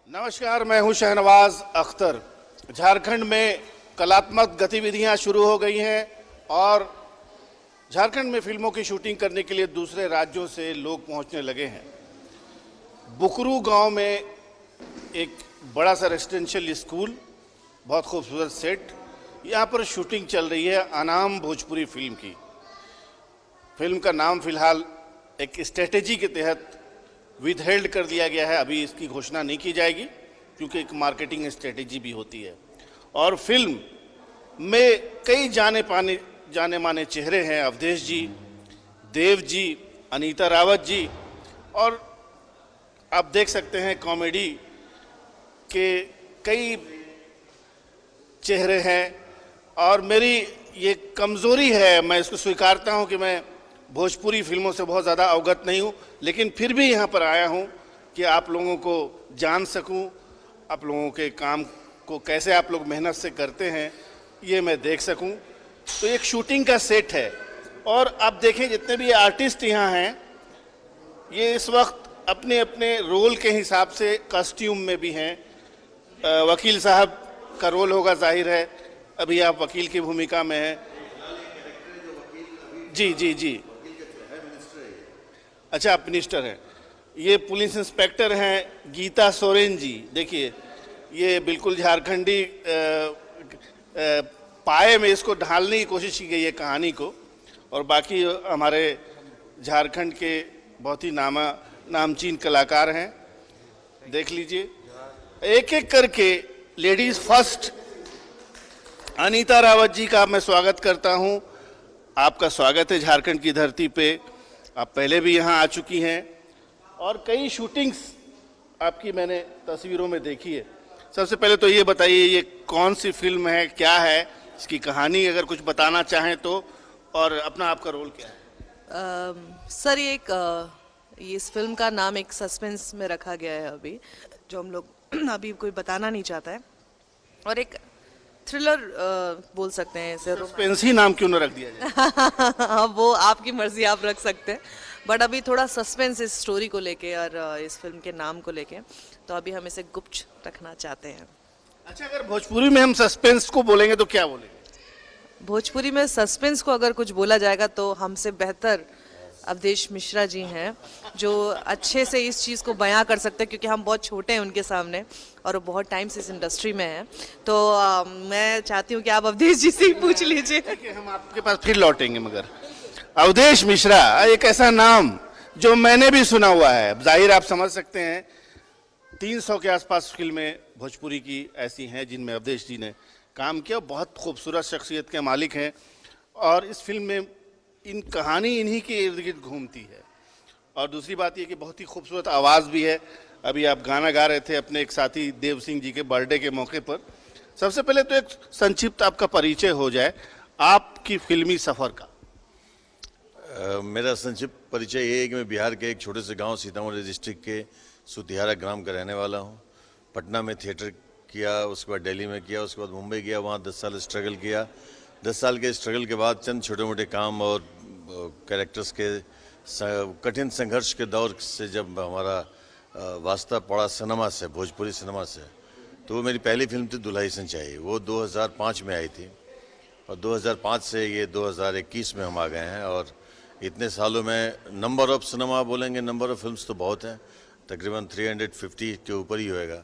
नमस्कार, मैं हूं शहनवाज अख्तर। झारखंड में कलात्मक गतिविधियां शुरू हो गई हैं और झारखंड में फिल्मों की शूटिंग करने के लिए दूसरे राज्यों से लोग पहुंचने लगे हैं। बुकरू गांव में एक बड़ा सा रेजिडेंशियल स्कूल, बहुत खूबसूरत सेट, यहाँ पर शूटिंग चल रही है अनाम भोजपुरी फिल्म की। फिल्म का नाम फिलहाल एक स्ट्रेटेजी के तहत विदहेल्ड कर दिया गया है। अभी इसकी घोषणा नहीं की जाएगी क्योंकि एक मार्केटिंग स्ट्रेटेजी भी होती है। और फिल्म में कई जाने माने चेहरे हैं। अवधेश जी, देव जी, अनीता रावत जी, और आप देख सकते हैं कॉमेडी के कई चेहरे हैं। और मेरी ये कमज़ोरी है, मैं इसको स्वीकारता हूं कि मैं भोजपुरी फिल्मों से बहुत ज़्यादा अवगत नहीं हूँ, लेकिन फिर भी यहाँ पर आया हूँ कि आप लोगों को जान सकूँ, आप लोगों के काम को कैसे आप लोग मेहनत से करते हैं ये मैं देख सकूँ। तो एक शूटिंग का सेट है और आप देखें जितने भी आर्टिस्ट यहाँ हैं ये इस वक्त अपने अपने रोल के हिसाब से कॉस्ट्यूम में भी हैं। वकील साहब का रोल होगा, जाहिर है अभी आप वकील की भूमिका में हैं। जी जी जी, अच्छा, आप मिनिस्टर हैं। ये पुलिस इंस्पेक्टर हैं गीता सोरेन जी। देखिए ये बिल्कुल झारखंडी पाए में इसको ढालने की कोशिश की गई है कहानी को। और बाकी हमारे झारखंड के बहुत ही नामचीन कलाकार हैं, देख लीजिए। एक एक करके लेडीज फर्स्ट अनीता रावत जी का मैं स्वागत करता हूं। आपका स्वागत है झारखंड की धरती पे। आप पहले भी यहाँ आ चुकी हैं और कई शूटिंग्स आपकी मैंने तस्वीरों में देखी है। सबसे पहले तो ये बताइए ये कौन सी फिल्म है, क्या है इसकी कहानी, अगर कुछ बताना चाहें तो, और अपना आपका रोल क्या है? सर ये इस फिल्म का नाम एक सस्पेंस में रखा गया है अभी, जो हम लोग अभी कोई बताना नहीं चाहता है, और एक थ्रिलर बोल सकते हैं इसे। सस्पेंस ही नाम क्यों न रख दिया जाए? वो आपकी मर्जी, आप रख सकते हैं, बट अभी थोड़ा सस्पेंस इस स्टोरी को लेके और इस फिल्म के नाम को लेके, तो अभी हम इसे गुप्त रखना चाहते हैं। अच्छा, अगर भोजपुरी में हम सस्पेंस को बोलेंगे तो क्या बोलेंगे? भोजपुरी में सस्पेंस को अगर कुछ बोला जाएगा तो हमसे बेहतर अवधेश मिश्रा जी हैं, जो अच्छे से इस चीज़ को बयां कर सकते हैं, क्योंकि हम बहुत छोटे हैं उनके सामने और वो बहुत टाइम से इस इंडस्ट्री में हैं। तो मैं चाहती हूँ कि आप अवधेश जी से ही पूछ लीजिए। हम आपके पास फिर लौटेंगे, मगर अवधेश मिश्रा एक ऐसा नाम जो मैंने भी सुना हुआ है। जाहिर आप समझ सकते हैं 300 के आसपास फिल्में भोजपुरी की ऐसी हैं जिनमें अवधेश जी ने काम किया। बहुत खूबसूरत शख्सियत के मालिक हैं और इस फिल्म में इन कहानी इन्हीं के इर्द गिर्द घूमती है। और दूसरी बात ये कि बहुत ही खूबसूरत आवाज़ भी है। अभी आप गाना गा रहे थे अपने एक साथी देव सिंह जी के बर्थडे के मौके पर। सबसे पहले तो एक संक्षिप्त आपका परिचय हो जाए आपकी फिल्मी सफ़र का। मेरा संक्षिप्त परिचय ये है कि मैं बिहार के एक छोटे से गांव सीतामढ़ी डिस्ट्रिक्ट के सुतिहारा ग्राम का रहने वाला हूं। पटना में थिएटर किया, उसके बाद दिल्ली में किया, उसके बाद मुंबई गया, वहाँ 10 साल स्ट्रगल किया। 10 साल के स्ट्रगल के बाद चंद छोटे मोटे काम और कैरेक्टर्स के कठिन संघर्ष के दौर से जब हमारा वास्ता पड़ा सिनेमा से, भोजपुरी सिनेमा से, तो वो मेरी पहली फिल्म थी दुल्हा संचाई। वो 2005 में आई थी और 2005 से ये 2021 में हम आ गए हैं। और इतने सालों में नंबर ऑफ सिनेमा बोलेंगे, नंबर ऑफ फिल्म्स तो बहुत हैं, तकरीबन 350 के ऊपर ही होएगा।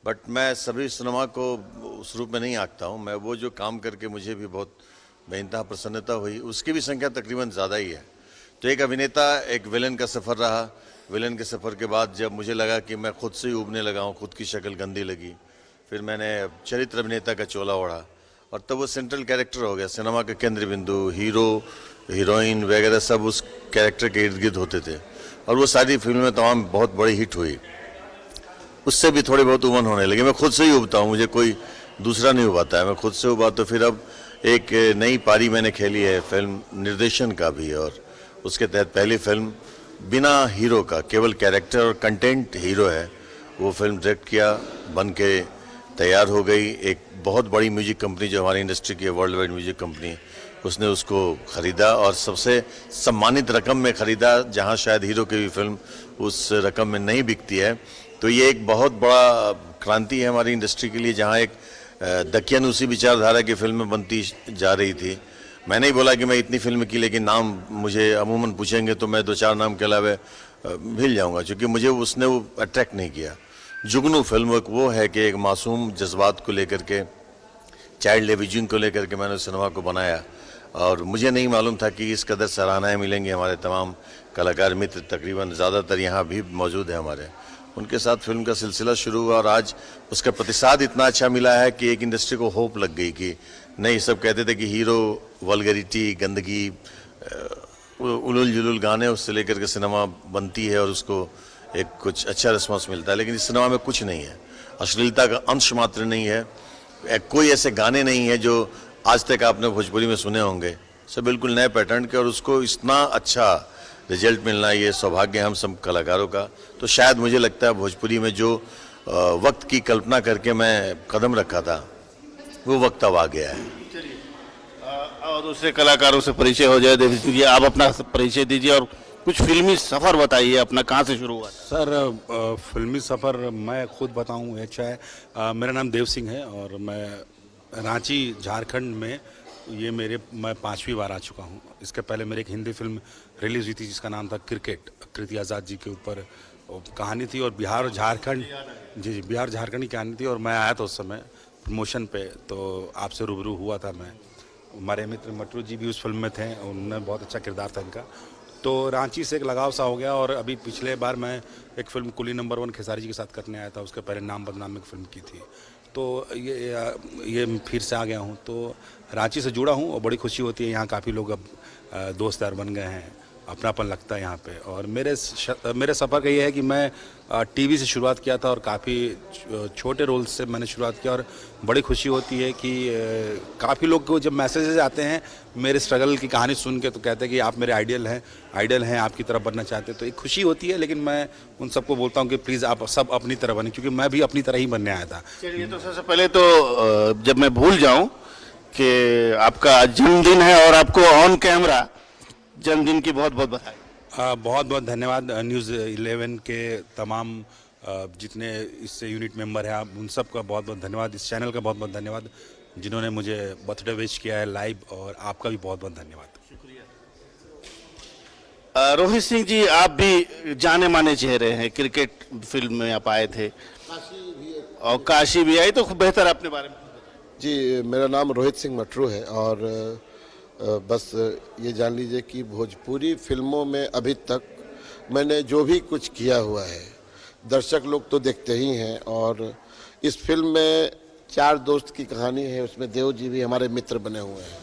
बट मैं सभी सिनेमा को उस रूप में नहीं आंकता हूँ। मैं वो जो काम करके मुझे भी बहुत बेइंतहा प्रसन्नता हुई, उसकी भी संख्या तकरीबन ज़्यादा ही है। तो एक अभिनेता, एक विलन का सफ़र रहा। विलन के सफ़र के बाद जब मुझे लगा कि मैं खुद से ही उबने लगा हूँ, खुद की शक्ल गंदी लगी, फिर मैंने चरित्र अभिनेता का चोला ओढ़ा और तब वो सेंट्रल कैरेक्टर हो गया, सिनेमा का केंद्र बिंदु, हीरो हीरोइन वगैरह सब उस कैरेक्टर के इर्द गिर्द होते थे। और वो सारी फिल्में तमाम बहुत बड़ी हिट हुई। उससे भी थोड़ी बहुत उमन होने लगी। मैं खुद से ही उबता हूँ, मुझे कोई दूसरा नहीं उबाता है, मैं खुद से उबा। तो फिर अब एक नई पारी मैंने खेली है फिल्म निर्देशन का भी, और उसके तहत पहली फिल्म बिना हीरो का, केवल कैरेक्टर और कंटेंट हीरो है, वो फिल्म डायरेक्ट किया, बन के तैयार हो गई। एक बहुत बड़ी म्यूजिक कंपनी जो हमारी इंडस्ट्री की है, वर्ल्ड वाइड म्यूजिक कंपनी, उसने उसको ख़रीदा और सबसे सम्मानित रकम में ख़रीदा, जहां शायद हीरो की भी फिल्म उस रकम में नहीं बिकती है। तो ये एक बहुत बड़ा क्रांति है हमारी इंडस्ट्री के लिए, जहाँ एक दकियानूसी विचारधारा की फिल्में बनती जा रही थी। मैंने ही बोला कि मैं इतनी फिल्म की, लेकिन नाम मुझे अमूमन पूछेंगे तो मैं 2-4 नाम के अलावा भूल जाऊंगा, क्योंकि मुझे उसने वो अट्रैक्ट नहीं किया। जुगनू फिल्म वो है कि एक मासूम जज्बात को लेकर के, चाइल्ड लेविजिंग को लेकर के मैंने सिनेमा को बनाया, और मुझे नहीं मालूम था कि इस कदर सराहनाएँ मिलेंगी। हमारे तमाम कलाकार मित्र तकरीबन ज़्यादातर यहाँ भी मौजूद हैं हमारे, उनके साथ फिल्म का सिलसिला शुरू हुआ, और आज उसका प्रतिसाद इतना अच्छा मिला है कि एक इंडस्ट्री को होप लग गई कि नहीं, सब कहते थे कि हीरो वल्गरिटी, गंदगी, उलुल जुलुल गाने उससे लेकर के सिनेमा बनती है और उसको एक कुछ अच्छा रिस्पॉन्स मिलता है, लेकिन इस सिनेमा में कुछ नहीं है, अश्लीलता का अंश मात्र नहीं है, कोई ऐसे गाने नहीं है जो आज तक आपने भोजपुरी में सुने होंगे, सब बिल्कुल नए पैटर्न के, और उसको इतना अच्छा रिजल्ट मिलना, ये सौभाग्य हम सब कलाकारों का। तो शायद मुझे लगता है भोजपुरी में जो वक्त की कल्पना करके मैं कदम रखा था, वो वक्त अब आ गया है। और दूसरे कलाकारों से परिचय हो जाए। देवी सिंह जी, आप अपना परिचय दीजिए और कुछ फिल्मी सफ़र बताइए अपना, कहाँ से शुरू हुआ? सर, फिल्मी सफ़र मैं खुद बताऊं अच्छा है। मेरा नाम देव सिंह है और मैं रांची झारखंड में मैं 5वीं बार आ चुका हूं। इसके पहले मेरी एक हिंदी फिल्म रिलीज़ हुई थी जिसका नाम था क्रिकेट, कृति आज़ाद जी के ऊपर कहानी थी, और बिहार और झारखंड, जी बिहार झारखंड की कहानी थी, और मैं आया था उस समय प्रमोशन पे, तो आपसे रूबरू हुआ था मैं। हमारे मित्र मटरू जी भी उस फिल्म में थे, उनने बहुत अच्छा किरदार था इनका, तो रांची से एक लगाव सा हो गया। और अभी पिछले बार मैं एक फिल्म कुली नंबर 1 खेसारी जी के साथ करने आया था, उसके पहले नाम बदनाम एक फिल्म की थी, तो ये फिर से आ गया हूँ, तो रांची से जुड़ा हूँ और बड़ी खुशी होती है। यहाँ काफ़ी लोग अब दोस्त यार बन गए हैं, अपनापन लगता है यहाँ पे। और मेरे सफ़र का ये है कि मैं टीवी से शुरुआत किया था और काफ़ी छोटे रोल से मैंने शुरुआत किया, और बड़ी खुशी होती है कि काफ़ी लोग को जब मैसेजेस आते हैं मेरे स्ट्रगल की कहानी सुन के, तो कहते हैं कि आप मेरे आइडियल हैं, आपकी तरफ बनना चाहते हैं, तो एक खुशी होती है। लेकिन मैं उन सबको बोलता हूँ कि प्लीज़ आप सब अपनी तरह बने, क्योंकि मैं भी अपनी तरह ही बनने आया था। चलिए, तो सबसे पहले तो जब मैं भूल जाऊं कि आपका जन्मदिन है, और आपको ऑन कैमरा जन्मदिन की बहुत बहुत बधाई। बहुत बहुत धन्यवाद न्यूज़ 11 के तमाम जितने इससे यूनिट मेंबर हैं, आप उन सब का बहुत बहुत धन्यवाद, इस चैनल का बहुत बहुत धन्यवाद जिन्होंने मुझे बर्थडे विश किया है लाइव, और आपका भी बहुत बहुत धन्यवाद। रोहित सिंह जी, आप भी जाने माने चेहरे हैं, क्रिकेट फिल्म में आप आए थे और काशी भी आई, तो खूब बेहतर अपने बारे में। जी, मेरा नाम रोहित सिंह मटरू है, और बस ये जान लीजिए कि भोजपुरी फिल्मों में अभी तक मैंने जो भी कुछ किया हुआ है, दर्शक लोग तो देखते ही हैं, और इस फिल्म में 4 दोस्त की कहानी है, उसमें देव जी भी हमारे मित्र बने हुए हैं।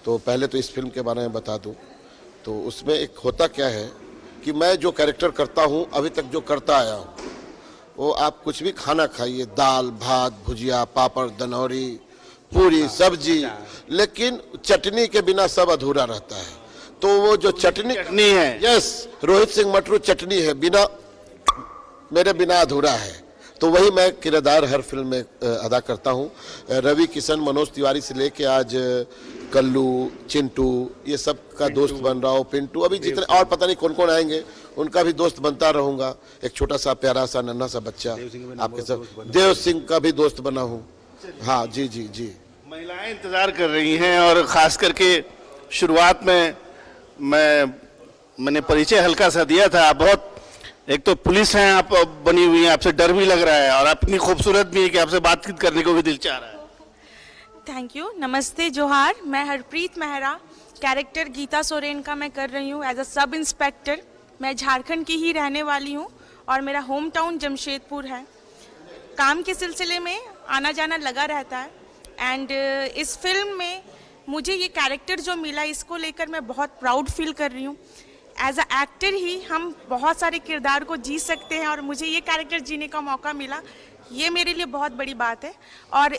तो पहले तो इस फिल्म के बारे में बता दूं, तो उसमें एक होता क्या है कि मैं जो कैरेक्टर करता हूं, अभी तक जो करता आया हूं, वो आप कुछ भी खाना खाइए, दाल भात भुजिया पापड़ दनौरी पूरी सब्जी, लेकिन चटनी के बिना सब अधूरा रहता है। तो वो जो चटनी है, यस, रोहित सिंह मटरू चटनी है, मेरे बिना अधूरा है। तो वही मैं किरदार हर फिल्म में अदा करता हूँ। रवि किशन, मनोज तिवारी से लेके आज कल्लू, चिंटू, ये सब का दोस्त बन रहा हूँ, पिंटू, अभी जितने और पता नहीं कौन कौन आएंगे उनका भी दोस्त बनता रहूँगा। एक छोटा सा प्यारा सा नन्हा सा बच्चा आपके साथ, देव सिंह का भी दोस्त बना हूँ। हाँ जी जी जी। महिलाएं इंतजार कर रही हैं, और खास करके शुरुआत में मैंने परिचय हल्का सा दिया था। बहुत, एक तो पुलिस हैं आप बनी हुई हैं, आपसे डर भी लग रहा है, और आप इतनी खूबसूरत भी है कि आपसे बातचीत करने को भी दिल चाह रहा है। थैंक यू, नमस्ते, जोहार। मैं हरप्रीत मेहरा, कैरेक्टर गीता सोरेन का मैं कर रही हूँ एज अ सब इंस्पेक्टर। मैं झारखंड की ही रहने वाली हूँ और मेरा होम टाउन जमशेदपुर है। काम के सिलसिले में आना जाना लगा रहता है, एंड इस फिल्म में मुझे ये कैरेक्टर जो मिला, इसको लेकर मैं बहुत प्राउड फील कर रही हूँ। एज अ एक्टर ही हम बहुत सारे किरदार को जी सकते हैं, और मुझे ये कैरेक्टर जीने का मौका मिला, ये मेरे लिए बहुत बड़ी बात है। और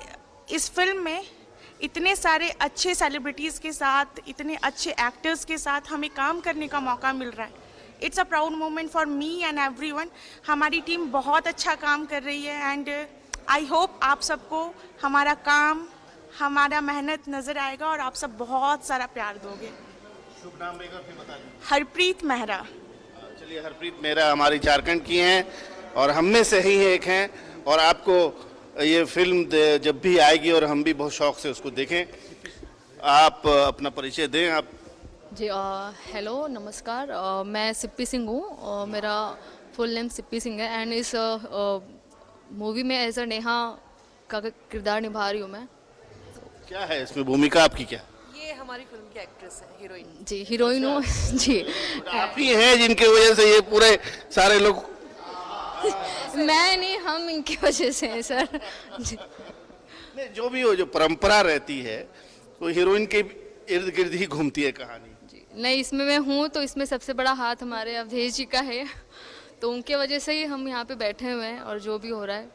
इस फिल्म में इतने सारे अच्छे सेलिब्रिटीज़ के साथ, इतने अच्छे एक्टर्स के साथ हमें काम करने का मौका मिल रहा है। It's a proud moment for me and everyone. हमारी टीम बहुत अच्छा काम कर रही है, एंड आई होप आप सबको हमारा काम, हमारा मेहनत नज़र आएगा, और आप सब बहुत सारा प्यार दोगे। शुभ नाम लेकर फिर बता दें। हरप्रीत मेहरा। चलिए, हरप्रीत मेहरा हमारी झारखंड की हैं, और हम में से ही एक हैं, और आपको ये फिल्म जब भी आएगी और हम भी बहुत शौक से उसको देखें। आप अपना परिचय दें। आप जी हेलो नमस्कार, मैं सिप्पी सिंह हूँ और मेरा फुल नेम सिप्पी सिंह है एंड इस मूवी में एज अ नेहा का किरदार निभा रही हूँ मैं। क्या है इसमें भूमिका आपकी? क्या ये हमारी फिल्म की एक्ट्रेस है, हीरोइन। जी हीरोइन हूँ जी। आप ही हैं जिनके वजह से ये पूरे सारे लोग? मैं नहीं, हम इनकी वजह से हैं सर जी। नहीं, जो भी हो, जो परंपरा रहती है वो हीरोइन के इर्द गिर्द ही घूमती है कहानी। जी नहीं, इसमें मैं हूँ तो इसमें सबसे बड़ा हाथ हमारे अवधेश जी का है, तो उनके वजह से ही हम यहाँ पे बैठे हुए हैं और जो भी हो रहा है।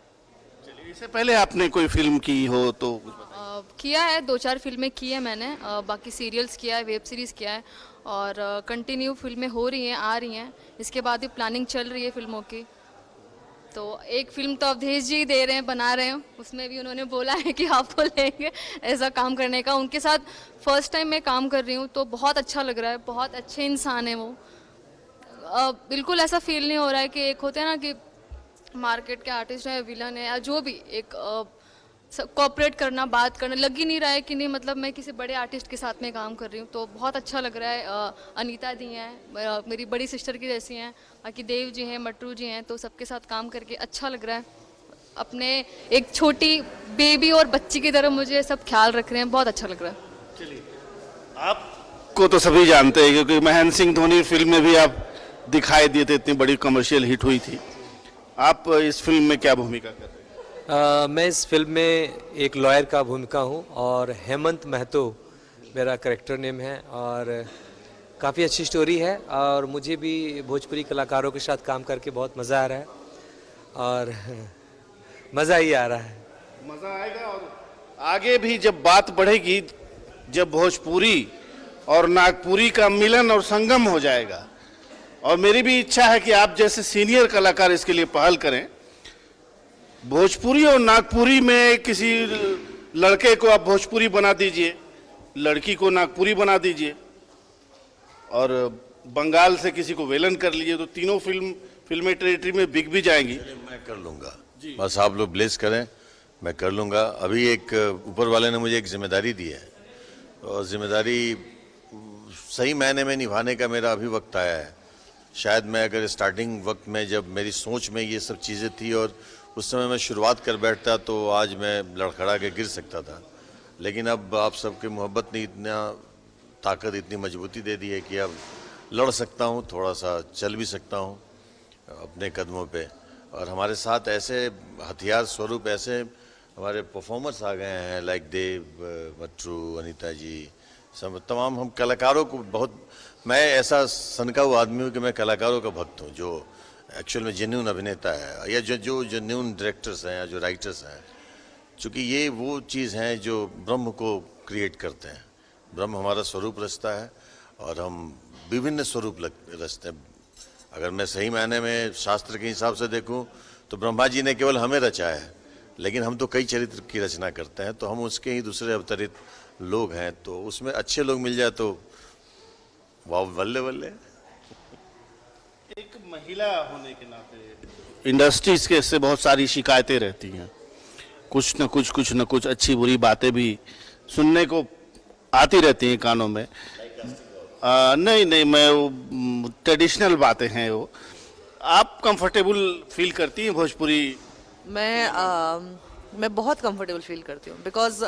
चलिए, इससे पहले आपने कोई फिल्म की हो तो किया है, 2-4 फिल्में की है मैंने, बाकी सीरियल्स किया है, वेब सीरीज़ किया है और कंटिन्यू फिल्में हो रही हैं, आ रही हैं। इसके बाद भी प्लानिंग चल रही है फिल्मों की। तो एक फिल्म तो अवधेश जी दे रहे हैं, बना रहे हैं, उसमें भी उन्होंने बोला है कि आपको लेंगे ऐसा काम करने का। उनके साथ फर्स्ट टाइम मैं काम कर रही हूँ तो बहुत अच्छा लग रहा है, बहुत अच्छे इंसान है वो। बिल्कुल ऐसा फील नहीं हो रहा है कि एक होते हैं ना कि मार्केट के आर्टिस्ट है, विलन है या जो भी, एक कोऑपरेट करना, बात करना, लग ही नहीं रहा है कि नहीं मतलब मैं किसी बड़े आर्टिस्ट के साथ में काम कर रही हूँ, तो बहुत अच्छा लग रहा है। अनीता दी हैं, मेरी बड़ी सिस्टर की जैसी हैं, बाकी देव जी हैं, मटरू जी हैं, तो सबके साथ काम करके अच्छा लग रहा है। अपने एक छोटी बेबी और बच्ची की तरह मुझे सब ख्याल रख रहे हैं, बहुत अच्छा लग रहा है। चलिए, आपको तो सभी जानते हैं क्योंकि महेंद्र सिंह धोनी फिल्म में भी आप दिखाई दिए थे, इतनी बड़ी कमर्शियल हिट हुई थी। आप इस फिल्म में क्या भूमिका कर रहे हैं? मैं इस फिल्म में एक लॉयर का भूमिका हूँ और हेमंत महतो मेरा कैरेक्टर नेम है और काफ़ी अच्छी स्टोरी है और मुझे भी भोजपुरी कलाकारों के साथ काम करके बहुत मज़ा आ रहा है और मज़ा ही आ रहा है। मज़ा आएगा और आगे भी जब बात बढ़ेगी, जब भोजपुरी और नागपुरी का मिलन और संगम हो जाएगा, और मेरी भी इच्छा है कि आप जैसे सीनियर कलाकार इसके लिए पहल करें। भोजपुरी और नागपुरी में किसी लड़के को आप भोजपुरी बना दीजिए, लड़की को नागपुरी बना दीजिए, और बंगाल से किसी को वेलन कर लीजिए, तो तीनों फिल्में टेरिटरी में बिक भी जाएंगी। मैं कर लूँगा, बस आप लोग ब्लेस करें, मैं कर लूँगा। अभी एक ऊपर वाले ने मुझे एक जिम्मेदारी दी है और जिम्मेदारी सही मायने में निभाने का मेरा अभी वक्त आया है। शायद मैं अगर स्टार्टिंग वक्त में जब मेरी सोच में ये सब चीज़ें थी और उस समय मैं शुरुआत कर बैठता तो आज मैं लड़खड़ा के गिर सकता था, लेकिन अब आप सबके मोहब्बत ने इतना ताकत, इतनी मजबूती दे दी है कि अब लड़ सकता हूँ, थोड़ा सा चल भी सकता हूँ अपने कदमों पे। और हमारे साथ ऐसे हथियार स्वरूप ऐसे हमारे परफॉर्मर्स आ गए हैं, लाइक देव, मटरू, अनीता जी, सब तमाम हम कलाकारों को बहुत, मैं ऐसा सनका हुआ आदमी हूँ कि मैं कलाकारों का भक्त हूँ जो एक्चुअल में जेन्यून अभिनेता है या जो जेन्यून डायरेक्टर्स हैं या जो राइटर्स हैं, चूँकि ये वो चीज़ हैं जो ब्रह्म को क्रिएट करते हैं। ब्रह्म हमारा स्वरूप रचता है और हम विभिन्न स्वरूप रचते हैं। अगर मैं सही मायने में शास्त्र के हिसाब से देखूं तो ब्रह्मा जी ने केवल हमें रचा है, लेकिन हम तो कई चरित्र की रचना करते हैं, तो हम उसके ही दूसरे अवतरित लोग हैं, तो उसमें अच्छे लोग मिल जाए तो वाह, बल्ले बल्ले। एक महिला होने के नाते इंडस्ट्रीज के से बहुत सारी शिकायतें रहती हैं, कुछ न कुछ अच्छी बुरी बातें भी सुनने को आती रहती हैं कानों में। नहीं, मैं ट्रेडिशनल बातें हैं वो। आप कंफर्टेबल फील करती हैं भोजपुरी? मैं बहुत कंफर्टेबल फील करती हूँ बिकॉज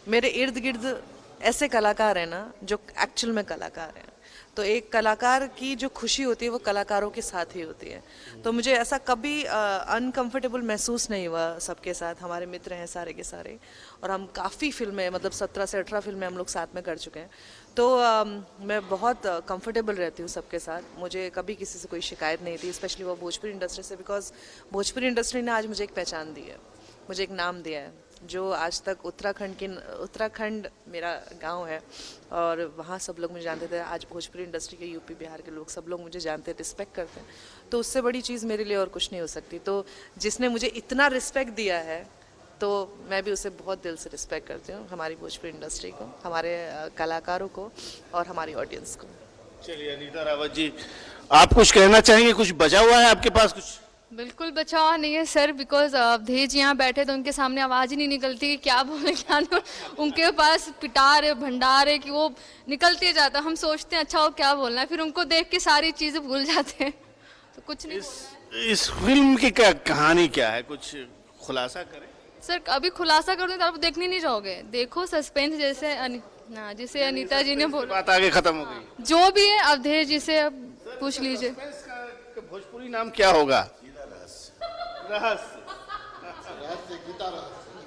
मेरे इर्द गिर्द ऐसे कलाकार हैं ना जो एक्चुअल में कलाकार हैं। तो एक कलाकार की जो खुशी होती है वो कलाकारों के साथ ही होती है। तो मुझे ऐसा कभी अनकंफर्टेबल महसूस नहीं हुआ सबके साथ। हमारे मित्र हैं सारे के सारे और हम काफ़ी फिल्में, मतलब 17 से 18 फिल्में हम लोग साथ में कर चुके हैं। तो मैं बहुत कंफर्टेबल रहती हूँ सबके साथ। मुझे कभी किसी से कोई शिकायत नहीं थी, स्पेशली वो भोजपुरी इंडस्ट्री से, बिकॉज भोजपुरी इंडस्ट्री ने आज मुझे एक पहचान दी है, मुझे एक नाम दिया है जो आज तक उत्तराखंड मेरा गांव है और वहाँ सब लोग मुझे जानते थे। आज भोजपुरी इंडस्ट्री के यूपी बिहार के लोग सब लोग मुझे जानते हैं, रिस्पेक्ट करते हैं। तो उससे बड़ी चीज़ मेरे लिए और कुछ नहीं हो सकती। तो जिसने मुझे इतना रिस्पेक्ट दिया है तो मैं भी उसे बहुत दिल से रिस्पेक्ट करती हूँ, हमारी भोजपुरी इंडस्ट्री को, हमारे कलाकारों को और हमारी ऑडियंस को। चलिए अनीता रावत जी, आप कुछ कहना चाहेंगे? कुछ बचा हुआ है आपके पास? कुछ बिल्कुल बचाव नहीं है सर, बिकॉज अवधेश यहाँ बैठे तो उनके सामने आवाज़ ही नहीं निकलती कि क्या बोले क्या नहीं बोले। उनके पास पिटार है, भंडार है कि वो निकलते जाता, हम सोचते हैं अच्छा वो क्या बोलना है, फिर उनको देख के सारी चीज़ें भूल जाते हैं, तो कुछ नहीं। इस फिल्म की क्या कहानी क्या है, कुछ खुलासा करें। सर अभी खुलासा कर दूं तो आप देखने नहीं जाओगे, देखो सस्पेंस जैसे जिसे अनीता जी ने बोला, बात आगे खत्म हो गई। जो भी है अवधेश जी से अब पूछ लीजिए। इसका भोजपुरी नाम क्या होगा? रहस्य।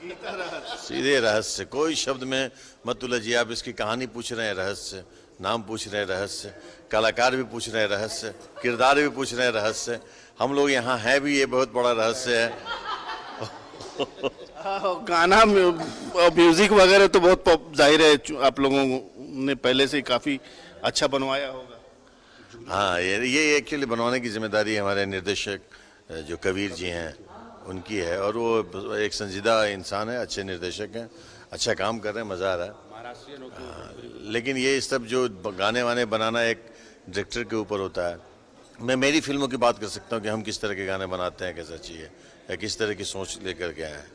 गीता रहस्य। सीधे रहस्य, कोई शब्द में मत उलझिए। आप इसकी कहानी पूछ रहे हैं रहस्य, नाम पूछ रहे हैं रहस्य, कलाकार भी पूछ रहे हैं रहस्य, किरदार भी पूछ रहे हैं रहस्य, हम लोग यहाँ हैं भी, ये बहुत बड़ा रहस्य है। गाना म्यूजिक वगैरह तो बहुत जाहिर है आप लोगों ने पहले से काफी अच्छा बनवाया होगा। हाँ, ये एक्चुअली बनवाने की जिम्मेदारी हमारे निर्देशक जो कबीर जी हैं उनकी है, और वो एक संजीदा इंसान है, अच्छे निर्देशक हैं, अच्छा काम कर रहे हैं, मज़ा आ रहा है। लेकिन ये सब जो गाने वाने बनाना एक डायरेक्टर के ऊपर होता है। मैं मेरी फिल्मों की बात कर सकता हूँ कि हम किस तरह के गाने बनाते हैं, कैसा चाहिए, या किस तरह की सोच लेकर के आए हैं।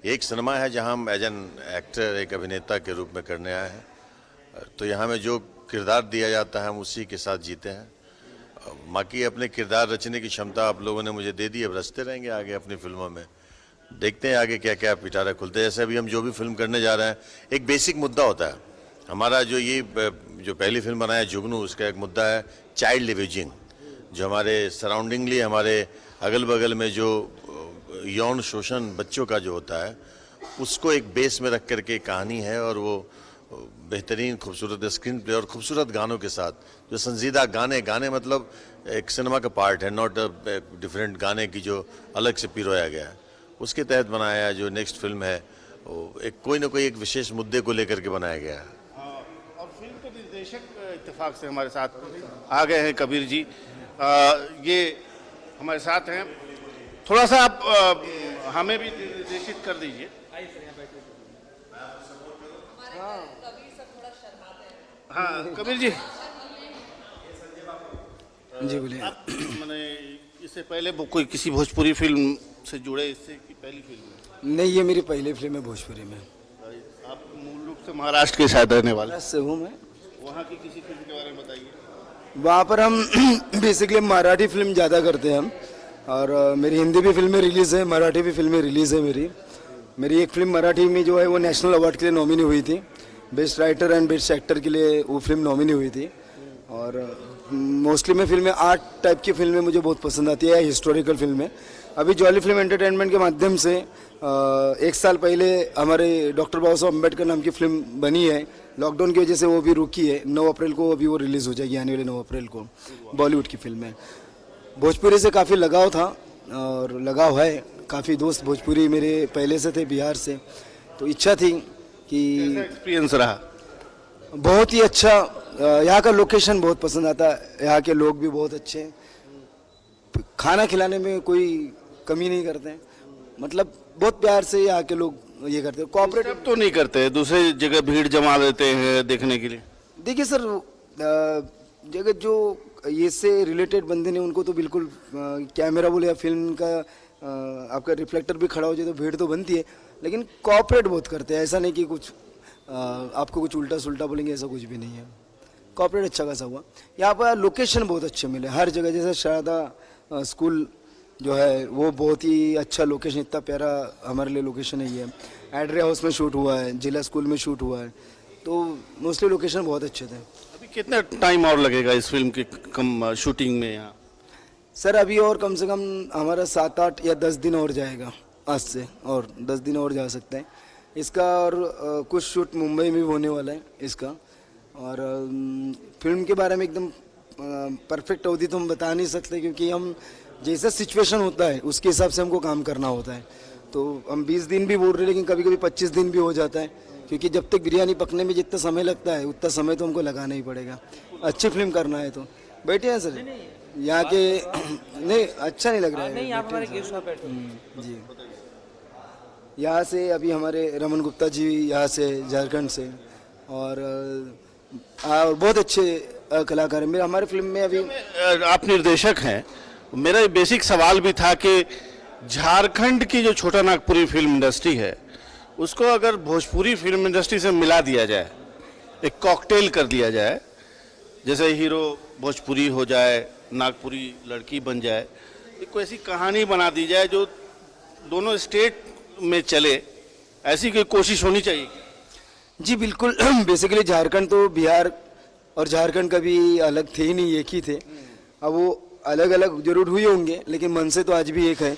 एक सिनेमा है जहाँ हम एज एन एक्टर, एक अभिनेता के रूप में करने आए हैं, तो यहाँ में जो किरदार दिया जाता है हम उसी के साथ जीते हैं। बाकी अपने किरदार रचने की क्षमता आप लोगों ने मुझे दे दी, अब रचते रहेंगे आगे अपनी फिल्मों में, देखते हैं आगे क्या क्या पिटारा खुलते हैं। जैसे अभी हम जो भी फिल्म करने जा रहे हैं, एक बेसिक मुद्दा होता है हमारा, जो पहली फिल्म बनाया जुगनू, उसका एक मुद्दा है चाइल्ड लिविजिंग, जो हमारे सराउंडिंगली, हमारे अगल बगल में जो यौन शोषण बच्चों का जो होता है, उसको एक बेस में रख करके कहानी है, और वो बेहतरीन खूबसूरत स्क्रीन प्ले और खूबसूरत गानों के साथ, जो संजीदा गाने मतलब एक सिनेमा का पार्ट है, नॉट डिफरेंट गाने की जो अलग से पिरोया गया है, उसके तहत बनाया। जो नेक्स्ट फिल्म है वो एक कोई ना कोई एक विशेष मुद्दे को लेकर के बनाया गया है। और फिल्म के निर्देशक इत्तेफाक से हमारे साथ आ गए हैं कबीर जी, ये हमारे साथ हैं। थोड़ा सा आप हमें भी निर्देशित कर दीजिए। हाँ कबीर जी, जी बोलिए। मैंने इससे पहले कोई किसी भोजपुरी फिल्म से जुड़े, इससे की पहली फिल्म? नहीं, ये मेरी पहली फिल्म है भोजपुरी में। आप मूल रूप से महाराष्ट्र के शायद रहने वाले? महाराष्ट्र से हूँ मैं। वहाँ की किसी फिल्म के बारे में बताइए। वहाँ पर हम बेसिकली मराठी फिल्म ज़्यादा करते हैं हम, और मेरी हिंदी भी फिल्में रिलीज़ है, मराठी भी फिल्में रिलीज़ है। मेरी एक फिल्म मराठी में जो है वो नेशनल अवार्ड के लिए नॉमिनी हुई थी, best writer and best actor के लिए वो फिल्म नॉमिनी हुई थी। और मोस्टली मैं फिल्में, आर्ट टाइप की फिल्में मुझे बहुत पसंद आती है, हिस्टोरिकल फिल्में। अभी जॉली फिल्म एंटरटेनमेंट के माध्यम से 1 साल पहले हमारे डॉक्टर बाबा साहब अम्बेडकर नाम की फिल्म बनी है, लॉकडाउन की वजह से वो भी रुकी है। 9 अप्रैल को अभी वो रिलीज़ हो जाएगी, आने वाले 9 अप्रैल को। बॉलीवुड की फिल्म है। भोजपुरी से काफ़ी लगाव था और लगाव है, काफ़ी दोस्त भोजपुरी मेरे पहले से थे, बिहार से, तो इच्छा थी कि एक्सपीरियंस रहा? बहुत ही अच्छा। यहाँ का लोकेशन बहुत पसंद आता है, यहाँ के लोग भी बहुत अच्छे हैं, खाना खिलाने में कोई कमी नहीं करते हैं, मतलब बहुत प्यार से यहाँ के लोग ये करते हैं। कोऑपरेटिव तो नहीं करते, दूसरे जगह भीड़ जमा देते हैं देखने के लिए? देखिए सर, जगह जो ये से रिलेटेड बंदे ने उनको तो बिल्कुल कैमरा बोले या फिल्म का आपका रिफ्लेक्टर भी खड़ा हो जाए तो भीड़ तो बनती है, लेकिन कोऑपरेट बहुत करते हैं। ऐसा नहीं कि कुछ आपको कुछ उल्टा सुल्टा बोलेंगे, ऐसा कुछ भी नहीं है। कोऑपरेट अच्छा खासा हुआ। यहाँ पर लोकेशन बहुत अच्छे मिले हर जगह, जैसे शारदा स्कूल जो है वो बहुत ही अच्छा लोकेशन, इतना प्यारा हमारे लिए लोकेशन है ये। एड्रे हाउस में शूट हुआ है, जिला स्कूल में शूट हुआ है, तो मोस्टली लोकेशन बहुत अच्छे थे। अभी कितना टाइम और लगेगा इस फिल्म की शूटिंग में यहाँ? सर अभी और कम से कम हमारा 7, 8 या 10 दिन और जाएगा आज से, और 10 दिन और जा सकते हैं इसका। और कुछ शूट मुंबई में भी होने वाला है इसका। और फिल्म के बारे में एकदम परफेक्ट अवधि तो हम बता नहीं सकते, क्योंकि हम जैसा सिचुएशन होता है उसके हिसाब से हमको काम करना होता है। तो हम 20 दिन भी बोल रहे हैं, लेकिन कभी कभी 25 दिन भी हो जाता है, क्योंकि जब तक बिरयानी पकने में जितना समय लगता है उतना समय तो हमको लगाना ही पड़ेगा। अच्छी फिल्म करना है तो बैठे हैं सर यहाँ के। नहीं अच्छा नहीं लग रहा है। नहीं, आप हमारे गेस्ट आप बैठो। जी, यहाँ से अभी हमारे रमन गुप्ता जी यहाँ से झारखंड से, और बहुत अच्छे कलाकार हैं। मेरे हमारे फिल्म में अभी आप निर्देशक हैं, मेरा ये बेसिक सवाल भी था कि झारखंड की जो छोटा नागपुरी फिल्म इंडस्ट्री है उसको अगर भोजपुरी फिल्म इंडस्ट्री से मिला दिया जाए, एक कॉकटेल कर दिया जाए, जैसे हीरो भोजपुरी हो जाए, नागपुरी लड़की बन जाए, एक कोई ऐसी कहानी बना दी जाए जो दोनों स्टेट में चले, ऐसी कोई कोशिश होनी चाहिए। जी बिल्कुल। बेसिकली झारखंड तो बिहार और झारखंड कभी अलग थे ही नहीं, एक ही थे। अब वो अलग अलग जरूर हुए होंगे लेकिन मन से तो आज भी एक है।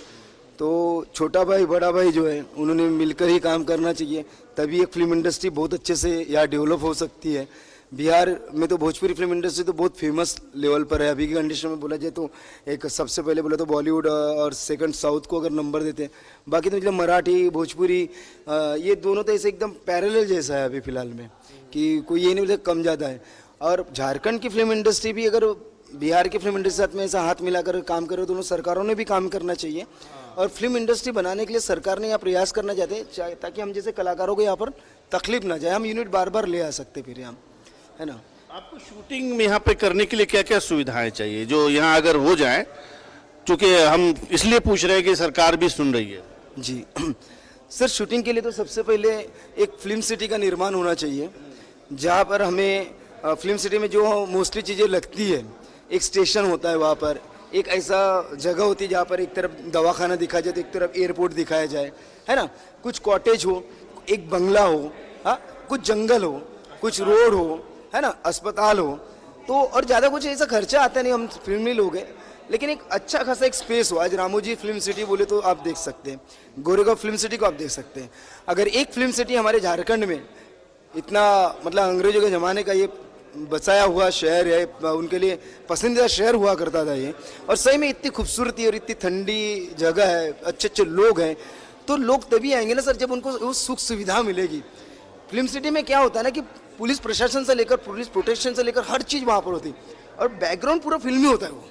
तो छोटा भाई बड़ा भाई जो है उन्होंने मिलकर ही काम करना चाहिए, तभी एक फिल्म इंडस्ट्री बहुत अच्छे से यहाँ डेवलप हो सकती है। बिहार में तो भोजपुरी फिल्म इंडस्ट्री तो बहुत फेमस लेवल पर है अभी की कंडीशन में। बोला जाए तो एक सबसे पहले बोला तो बॉलीवुड और सेकंड साउथ को अगर नंबर देते हैं, बाकी तो मतलब मराठी भोजपुरी ये दोनों तो ऐसे एकदम पैरेलल जैसा है अभी फिलहाल में, कि कोई ये नहीं बोलता कम ज़्यादा है। और झारखंड की फिल्म इंडस्ट्री भी अगर बिहार की फिल्म इंडस्ट्री के साथ में ऐसा हाथ मिलाकर काम करे, दोनों सरकारों ने भी काम करना चाहिए। और फिल्म इंडस्ट्री बनाने के लिए सरकार ने यहाँ प्रयास करना चाहते हैं ताकि हम जैसे कलाकारों को यहाँ पर तकलीफ ना जाए, हम यूनिट बार बार ले आ सकते फिर हम, है ना। आपको शूटिंग में यहाँ पे करने के लिए क्या क्या सुविधाएं चाहिए जो यहाँ अगर हो जाए, क्योंकि हम इसलिए पूछ रहे हैं कि सरकार भी सुन रही है। जी सर, शूटिंग के लिए तो सबसे पहले एक फिल्म सिटी का निर्माण होना चाहिए, जहाँ पर हमें फिल्म सिटी में जो मोस्टली चीज़ें लगती है, एक स्टेशन होता है वहाँ पर, एक ऐसा जगह होती है जहाँ पर एक तरफ दवाखाना दिखाया जाए तो एक तरफ एयरपोर्ट दिखाया जाए, है ना। कुछ कॉटेज हो, एक बंगला हो, हाँ, कुछ जंगल हो, कुछ रोड हो, है ना, अस्पताल हो। तो और ज़्यादा कुछ ऐसा खर्चा आता नहीं, हम फिल्मी लोग हैं, लेकिन एक अच्छा खासा एक स्पेस हो। आज रामोजी फिल्म सिटी बोले तो आप देख सकते हैं, गोरेगांव फिल्म सिटी को आप देख सकते हैं। अगर एक फिल्म सिटी हमारे झारखंड में इतना मतलब अंग्रेजों के ज़माने का ये बसाया हुआ शहर है, उनके लिए पसंदीदा शहर हुआ करता था ये, और सही में इतनी खूबसूरती और इतनी ठंडी जगह है, अच्छे अच्छे लोग हैं, तो लोग तभी आएंगे ना सर जब उनको वो सुख सुविधा मिलेगी। फिल्म सिटी में क्या होता है ना कि पुलिस प्रशासन से लेकर पुलिस प्रोटेक्शन से लेकर हर चीज़ वहाँ पर होती है, और बैकग्राउंड पूरा फिल्मी होता है वो।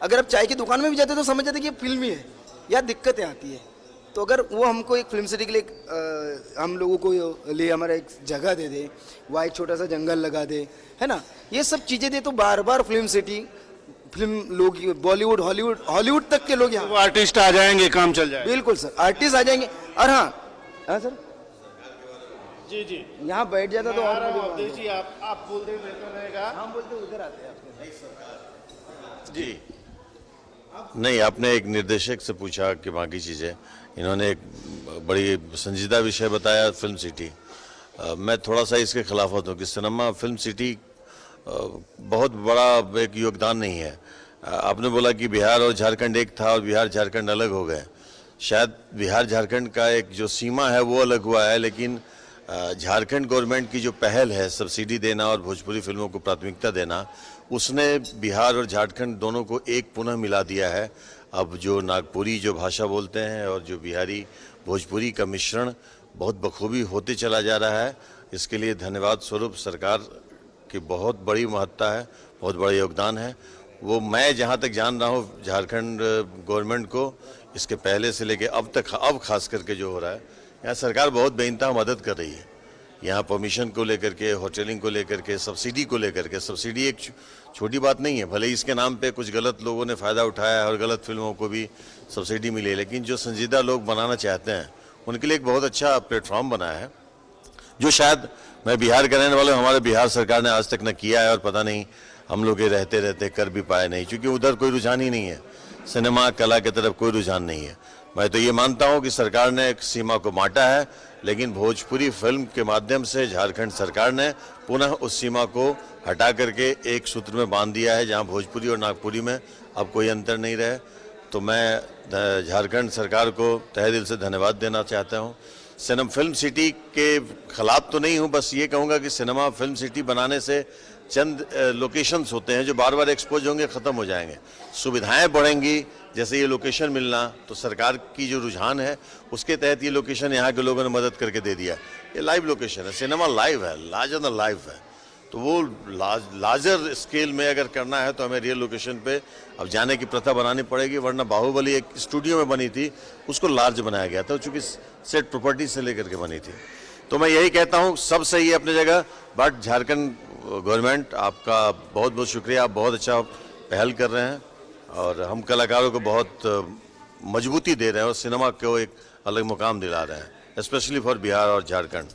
अगर आप चाय की दुकान में भी जाते तो समझ जाते कि ये फिल्मी है, या दिक्कतें आती है। तो अगर वो हमको एक फिल्म सिटी के लिए हम लोगों को लिए हमारा एक जगह दे दे, वहाँ एक छोटा सा जंगल लगा दे, है ना, ये सब चीज़ें दे, तो बार बार फिल्म सिटी, फिल्म लोग बॉलीवुड हॉलीवुड तक के लोग यहाँ, आर्टिस्ट आ जाएंगे, काम चल जाएगा। बिल्कुल सर, आर्टिस्ट आ जाएंगे। और हाँ सर, जी जी, यहाँ बैठ जाता तो और आप बोल दें बेहतर रहेगा। हम बोलते उधर आते हैं जी नहीं, आपने एक निर्देशक से पूछा कि बाकी चीज़ें, इन्होंने एक बड़ी संजीदा विषय बताया फिल्म सिटी। मैं थोड़ा सा इसके खिलाफत हूँ कि सिनेमा फिल्म सिटी बहुत बड़ा एक योगदान नहीं है। आपने बोला कि बिहार और झारखंड एक था और बिहार झारखंड अलग हो गए। शायद बिहार झारखंड का एक जो सीमा है वो अलग हुआ है, लेकिन झारखंड गवर्नमेंट की जो पहल है सब्सिडी देना और भोजपुरी फिल्मों को प्राथमिकता देना, उसने बिहार और झारखंड दोनों को एक पुनः मिला दिया है। अब जो नागपुरी जो भाषा बोलते हैं और जो बिहारी भोजपुरी का मिश्रण बहुत बखूबी होते चला जा रहा है। इसके लिए धन्यवाद स्वरूप सरकार की बहुत बड़ी महत्ता है, बहुत बड़ा योगदान है। वो मैं जहाँ तक जान रहा हूँ झारखंड गवर्नमेंट को इसके पहले से लेके अब तक, अब खास करके जो हो रहा है, यहाँ सरकार बहुत बेइंतहा मदद कर रही है। यहाँ परमिशन को लेकर के, होटलिंग को लेकर के, सब्सिडी को लेकर के। सब्सिडी एक छोटी बात नहीं है, भले ही इसके नाम पे कुछ गलत लोगों ने फ़ायदा उठाया है और गलत फिल्मों को भी सब्सिडी मिली है, लेकिन जो संजीदा लोग बनाना चाहते हैं उनके लिए एक बहुत अच्छा प्लेटफॉर्म बना है, जो शायद मैं बिहार के रहने वाले, हमारे बिहार सरकार ने आज तक न किया है और पता नहीं हम लोग ये रहते रहते कर भी पाए नहीं, क्योंकि उधर कोई रुझान ही नहीं है, सिनेमा कला की तरफ कोई रुझान नहीं है। मैं तो ये मानता हूँ कि सरकार ने एक सीमा को बांटा है, लेकिन भोजपुरी फिल्म के माध्यम से झारखंड सरकार ने पुनः उस सीमा को हटा करके एक सूत्र में बांध दिया है, जहाँ भोजपुरी और नागपुरी में अब कोई अंतर नहीं रहे। तो मैं झारखंड सरकार को तहे दिल से धन्यवाद देना चाहता हूँ। सिनेमा फिल्म सिटी के खिलाफ तो नहीं हूँ, बस ये कहूँगा कि सिनेमा फिल्म सिटी बनाने से चंद लोकेशंस होते हैं जो बार बार एक्सपोज होंगे, ख़त्म हो जाएंगे, सुविधाएं बढ़ेंगी। जैसे ये लोकेशन मिलना, तो सरकार की जो रुझान है उसके तहत ये लोकेशन यहाँ के लोगों ने मदद करके दे दिया। ये लाइव लोकेशन है, सिनेमा लाइव है, लार्जर दैन लाइव है। तो वो लार्जर स्केल में अगर करना है तो हमें रियल लोकेशन पे अब जाने की प्रथा बनानी पड़ेगी, वरना बाहुबली एक स्टूडियो में बनी थी, उसको लार्ज बनाया गया था, चूँकि सेट प्रॉपर्टी से लेकर के बनी थी। तो मैं यही कहता हूँ, सब सही है अपनी जगह, बट झारखंड गवर्नमेंट आपका बहुत बहुत शुक्रिया, आप बहुत अच्छा पहल कर रहे हैं और हम कलाकारों को बहुत मजबूती दे रहे हैं और सिनेमा को एक अलग मुकाम दिला रहे हैं, स्पेशली फॉर बिहार और झारखंड।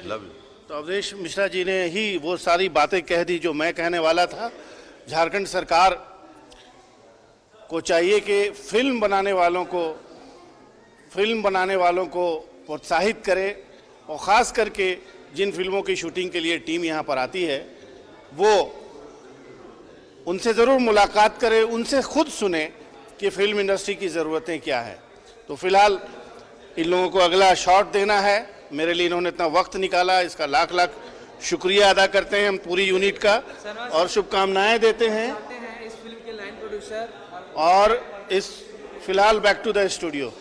Love you. तो अवधेश मिश्रा जी ने ही वो सारी बातें कह दी जो मैं कहने वाला था। झारखंड सरकार को चाहिए कि फिल्म बनाने वालों को प्रोत्साहित करे और ख़ास करके जिन फिल्मों की शूटिंग के लिए टीम यहाँ पर आती है वो उनसे ज़रूर मुलाकात करे, उनसे खुद सुने कि फिल्म इंडस्ट्री की ज़रूरतें क्या है। तो फिलहाल इन लोगों को अगला शॉट देना है। मेरे लिए इन्होंने इतना वक्त निकाला, इसका लाख लाख शुक्रिया अदा करते हैं हम पूरी यूनिट का और शुभकामनाएं देते हैं। इस फिल्म के लाइन प्रोड्यूसर और इस फिलहाल बैक टू द स्टूडियो।